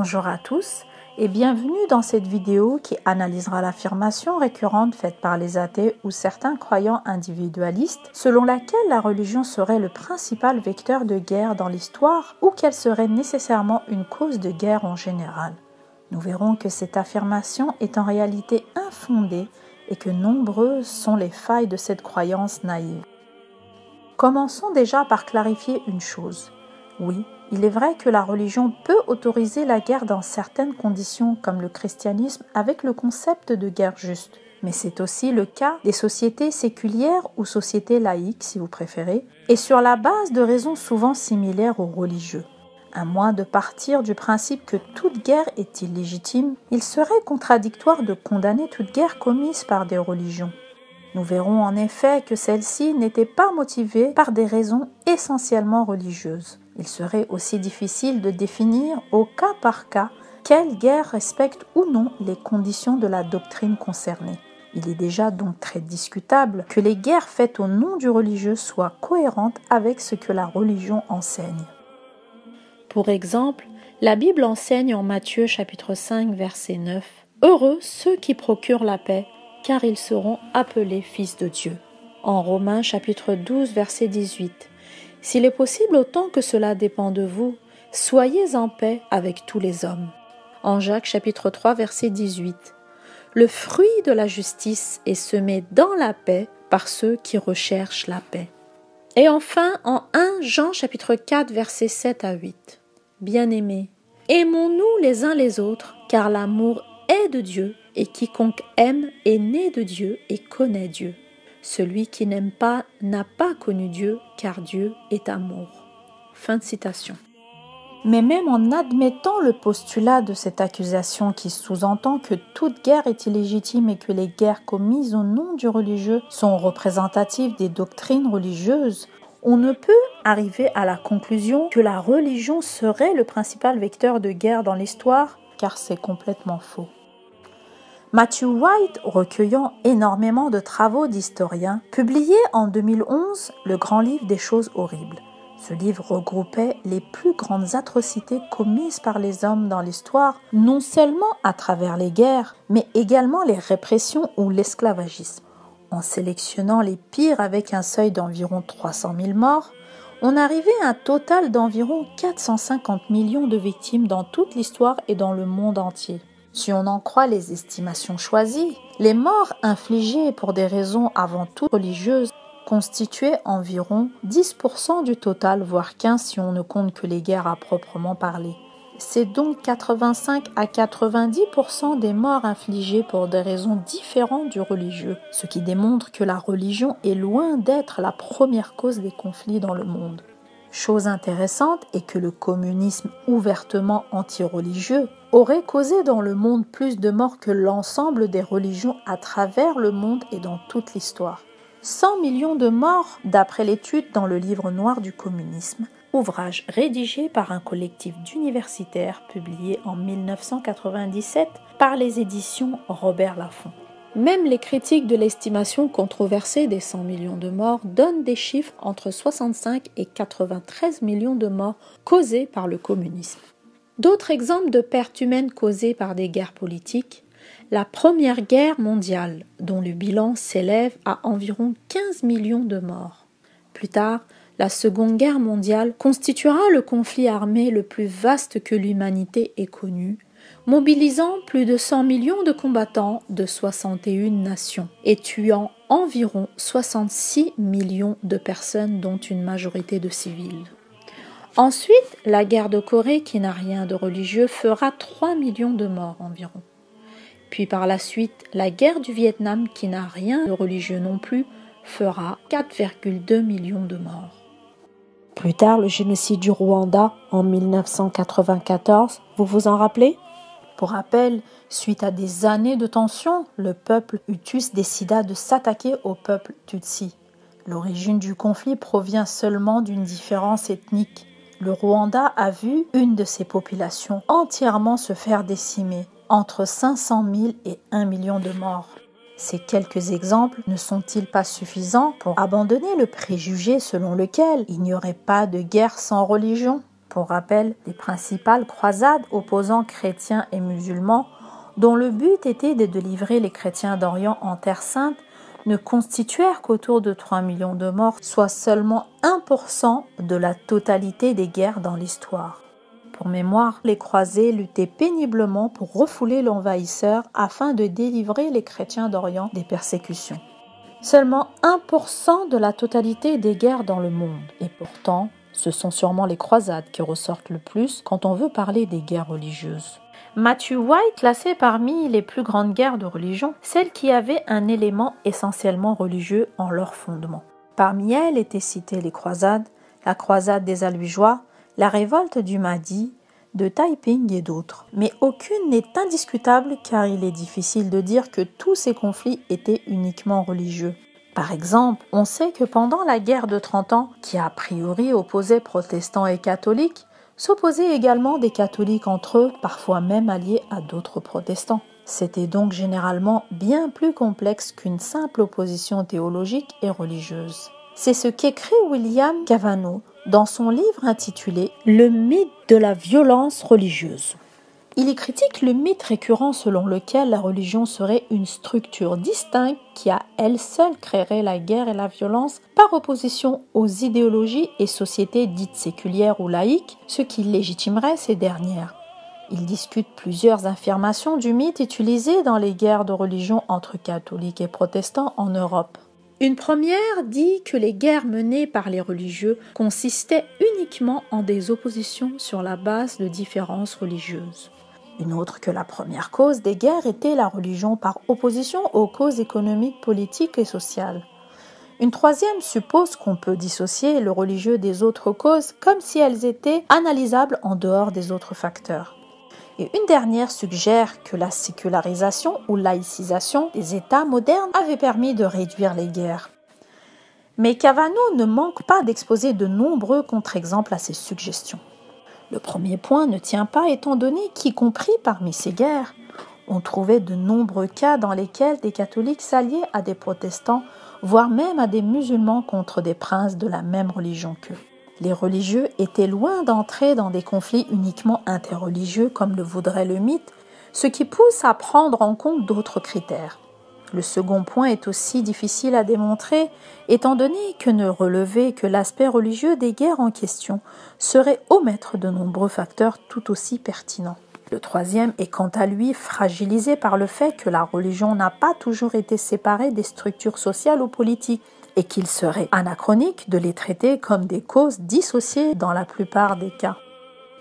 Bonjour à tous et bienvenue dans cette vidéo qui analysera l'affirmation récurrente faite par les athées ou certains croyants individualistes selon laquelle la religion serait le principal vecteur de guerre dans l'histoire ou qu'elle serait nécessairement une cause de guerre en général. Nous verrons que cette affirmation est en réalité infondée et que nombreuses sont les failles de cette croyance naïve. Commençons déjà par clarifier une chose. Oui, il est vrai que la religion peut autoriser la guerre dans certaines conditions, comme le christianisme avec le concept de guerre juste. Mais c'est aussi le cas des sociétés séculières ou sociétés laïques, si vous préférez, et sur la base de raisons souvent similaires aux religieux. À moins de partir du principe que toute guerre est illégitime, il serait contradictoire de condamner toute guerre commise par des religions. Nous verrons en effet que celle-ci n'était pas motivée par des raisons essentiellement religieuses. Il serait aussi difficile de définir au cas par cas quelle guerre respecte ou non les conditions de la doctrine concernée. Il est déjà donc très discutable que les guerres faites au nom du religieux soient cohérentes avec ce que la religion enseigne. Pour exemple, la Bible enseigne en Matthieu chapitre 5 verset 9 « Heureux ceux qui procurent la paix, car ils seront appelés fils de Dieu. » En Romains chapitre 12 verset 18 « S'il est possible autant que cela dépend de vous, soyez en paix avec tous les hommes. » En Jacques chapitre 3 verset 18 « Le fruit de la justice est semé dans la paix par ceux qui recherchent la paix. » Et enfin en 1 Jean chapitre 4 verset 7 à 8 « Bien-aimés, aimons-nous les uns les autres, car l'amour est de Dieu, et quiconque aime est né de Dieu et connaît Dieu. Celui qui n'aime pas n'a pas connu Dieu, car Dieu est amour. » Fin de citation. Mais même en admettant le postulat de cette accusation qui sous-entend que toute guerre est illégitime et que les guerres commises au nom du religieux sont représentatives des doctrines religieuses, on ne peut arriver à la conclusion que la religion serait le principal vecteur de guerre dans l'histoire, car c'est complètement faux. Matthew White, recueillant énormément de travaux d'historiens, publiait en 2011 le grand livre des choses horribles. Ce livre regroupait les plus grandes atrocités commises par les hommes dans l'histoire, non seulement à travers les guerres, mais également les répressions ou l'esclavagisme. En sélectionnant les pires avec un seuil d'environ 300 000 morts, on arrivait à un total d'environ 450 millions de victimes dans toute l'histoire et dans le monde entier. Si on en croit les estimations choisies, les morts infligées pour des raisons avant tout religieuses constituaient environ 10% du total, voire 15% si on ne compte que les guerres à proprement parler. C'est donc 85 à 90% des morts infligées pour des raisons différentes du religieux, ce qui démontre que la religion est loin d'être la première cause des conflits dans le monde. Chose intéressante est que le communisme ouvertement anti-religieux aurait causé dans le monde plus de morts que l'ensemble des religions à travers le monde et dans toute l'histoire. 100 millions de morts d'après l'étude dans le livre noir du communisme, ouvrage rédigé par un collectif d'universitaires publié en 1997 par les éditions Robert Laffont. Même les critiques de l'estimation controversée des 100 millions de morts donnent des chiffres entre 65 et 93 millions de morts causés par le communisme. D'autres exemples de pertes humaines causées par des guerres politiques, la Première Guerre mondiale, dont le bilan s'élève à environ 15 millions de morts. Plus tard, la Seconde Guerre mondiale constituera le conflit armé le plus vaste que l'humanité ait connu, mobilisant plus de 100 millions de combattants de 61 nations et tuant environ 66 millions de personnes, dont une majorité de civils. Ensuite, la guerre de Corée, qui n'a rien de religieux, fera 3 millions de morts environ. Puis par la suite, la guerre du Vietnam, qui n'a rien de religieux non plus, fera 4,2 millions de morts. Plus tard, le génocide du Rwanda en 1994, vous vous en rappelez ? Pour rappel, suite à des années de tensions, le peuple Hutus décida de s'attaquer au peuple Tutsi. L'origine du conflit provient seulement d'une différence ethnique. Le Rwanda a vu une de ses populations entièrement se faire décimer, entre 500 000 et 1 million de morts. Ces quelques exemples ne sont-ils pas suffisants pour abandonner le préjugé selon lequel il n'y aurait pas de guerre sans religion ? Pour rappel, les principales croisades opposant chrétiens et musulmans, dont le but était de délivrer les chrétiens d'Orient en Terre Sainte, ne constituèrent qu'autour de 3 millions de morts, soit seulement 1% de la totalité des guerres dans l'histoire. Pour mémoire, les croisés luttaient péniblement pour refouler l'envahisseur afin de délivrer les chrétiens d'Orient des persécutions. Seulement 1% de la totalité des guerres dans le monde. Et pourtant, ce sont sûrement les croisades qui ressortent le plus quand on veut parler des guerres religieuses. Matthew White classait parmi les plus grandes guerres de religion celles qui avaient un élément essentiellement religieux en leur fondement. Parmi elles étaient citées les croisades, la croisade des Albigeois, la révolte du Mahdi, de Taiping et d'autres. Mais aucune n'est indiscutable car il est difficile de dire que tous ces conflits étaient uniquement religieux. Par exemple, on sait que pendant la guerre de 30 ans, qui a priori opposait protestants et catholiques, s'opposaient également des catholiques entre eux, parfois même alliés à d'autres protestants. C'était donc généralement bien plus complexe qu'une simple opposition théologique et religieuse. C'est ce qu'écrit William Cavanaugh dans son livre intitulé « Le mythe de la violence religieuse ». Il y critique le mythe récurrent selon lequel la religion serait une structure distincte qui à elle seule créerait la guerre et la violence par opposition aux idéologies et sociétés dites séculières ou laïques, ce qui légitimerait ces dernières. Il discute plusieurs affirmations du mythe utilisées dans les guerres de religion entre catholiques et protestants en Europe. Une première dit que les guerres menées par les religieux consistaient uniquement en des oppositions sur la base de différences religieuses. Une autre que la première cause des guerres était la religion par opposition aux causes économiques, politiques et sociales. Une troisième suppose qu'on peut dissocier le religieux des autres causes comme si elles étaient analysables en dehors des autres facteurs. Et une dernière suggère que la sécularisation ou laïcisation des États modernes avait permis de réduire les guerres. Mais Cavanaugh ne manque pas d'exposer de nombreux contre-exemples à ces suggestions. Le premier point ne tient pas étant donné qu'y compris parmi ces guerres, on trouvait de nombreux cas dans lesquels des catholiques s'alliaient à des protestants, voire même à des musulmans contre des princes de la même religion qu'eux. Les religieux étaient loin d'entrer dans des conflits uniquement interreligieux comme le voudrait le mythe, ce qui pousse à prendre en compte d'autres critères. Le second point est aussi difficile à démontrer, étant donné que ne relever que l'aspect religieux des guerres en question serait omettre de nombreux facteurs tout aussi pertinents. Le troisième est quant à lui fragilisé par le fait que la religion n'a pas toujours été séparée des structures sociales ou politiques, et qu'il serait anachronique de les traiter comme des causes dissociées dans la plupart des cas.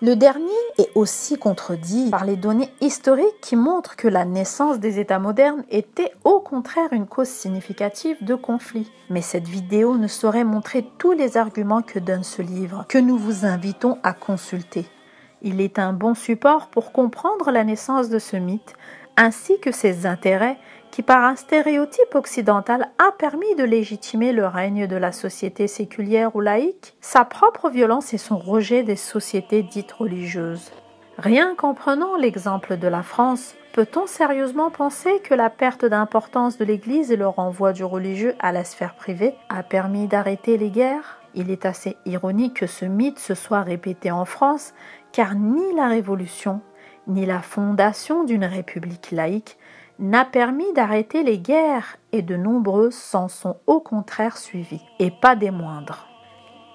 Le dernier est aussi contredit par les données historiques qui montrent que la naissance des États modernes était au contraire une cause significative de conflits. Mais cette vidéo ne saurait montrer tous les arguments que donne ce livre, que nous vous invitons à consulter. Il est un bon support pour comprendre la naissance de ce mythe, ainsi que ses intérêts qui, par un stéréotype occidental, a permis de légitimer le règne de la société séculière ou laïque, sa propre violence et son rejet des sociétés dites religieuses. Rien qu'en prenant l'exemple de la France, peut-on sérieusement penser que la perte d'importance de l'Église et le renvoi du religieux à la sphère privée a permis d'arrêter les guerres ? Il est assez ironique que ce mythe se soit répété en France, car ni la Révolution, ni la fondation d'une république laïque n'a permis d'arrêter les guerres et de nombreuses s'en sont au contraire suivies, et pas des moindres.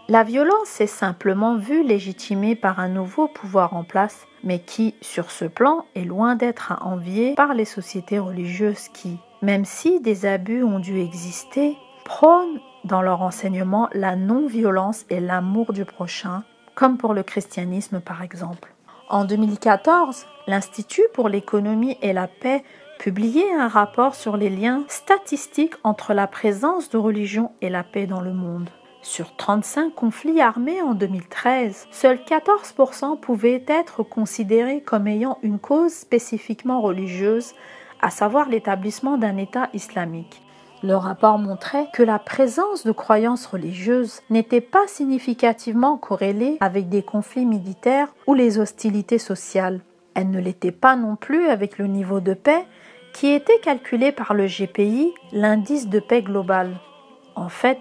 La violence est simplement vue légitimée par un nouveau pouvoir en place, mais qui, sur ce plan, est loin d'être à envier par les sociétés religieuses qui, même si des abus ont dû exister, prônent dans leur enseignement la non-violence et l'amour du prochain, comme pour le christianisme par exemple. En 2014, l'Institut pour l'économie et la paix publiait un rapport sur les liens statistiques entre la présence de religion et la paix dans le monde. Sur 35 conflits armés en 2013, seuls 14% pouvaient être considérés comme ayant une cause spécifiquement religieuse, à savoir l'établissement d'un État islamique. Le rapport montrait que la présence de croyances religieuses n'était pas significativement corrélée avec des conflits militaires ou les hostilités sociales. Elle ne l'était pas non plus avec le niveau de paix qui était calculé par le GPI, l'indice de paix global. En fait,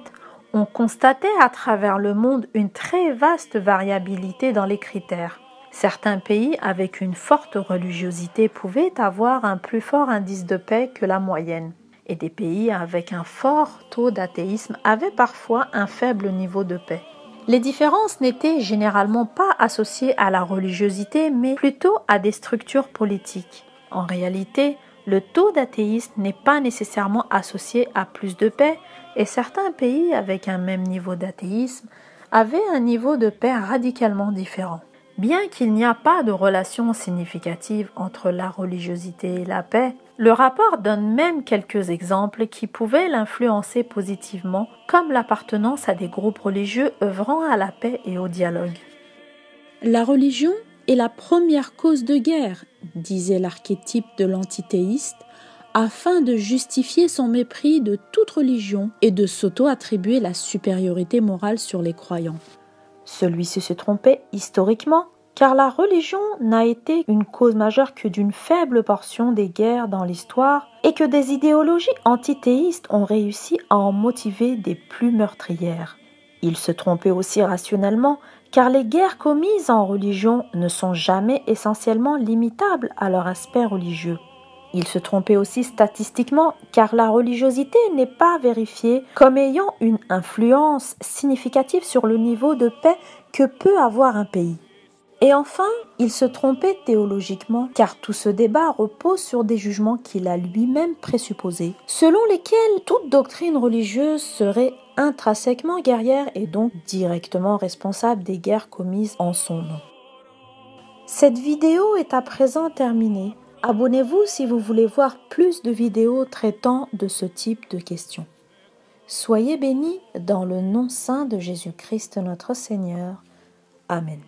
On constatait à travers le monde une très vaste variabilité dans les critères. Certains pays avec une forte religiosité pouvaient avoir un plus fort indice de paix que la moyenne, et des pays avec un fort taux d'athéisme avaient parfois un faible niveau de paix. Les différences n'étaient généralement pas associées à la religiosité, mais plutôt à des structures politiques. En réalité, le taux d'athéisme n'est pas nécessairement associé à plus de paix, et certains pays avec un même niveau d'athéisme avaient un niveau de paix radicalement différent. Bien qu'il n'y a pas de relation significative entre la religiosité et la paix, le rapport donne même quelques exemples qui pouvaient l'influencer positivement, comme l'appartenance à des groupes religieux œuvrant à la paix et au dialogue. La religion est la première cause de guerre, disait l'archétype de l'antithéiste, afin de justifier son mépris de toute religion et de s'auto-attribuer la supériorité morale sur les croyants. Celui-ci se trompait historiquement, car la religion n'a été une cause majeure que d'une faible portion des guerres dans l'histoire et que des idéologies antithéistes ont réussi à en motiver des plus meurtrières. Il se trompait aussi rationnellement, car les guerres commises en religion ne sont jamais essentiellement limitables à leur aspect religieux. Il se trompait aussi statistiquement, car la religiosité n'est pas vérifiée comme ayant une influence significative sur le niveau de paix que peut avoir un pays. Et enfin, il se trompait théologiquement, car tout ce débat repose sur des jugements qu'il a lui-même présupposés, selon lesquels toute doctrine religieuse serait intrinsèquement guerrière et donc directement responsable des guerres commises en son nom. Cette vidéo est à présent terminée. Abonnez-vous si vous voulez voir plus de vidéos traitant de ce type de questions. Soyez bénis dans le nom saint de Jésus-Christ notre Seigneur. Amen.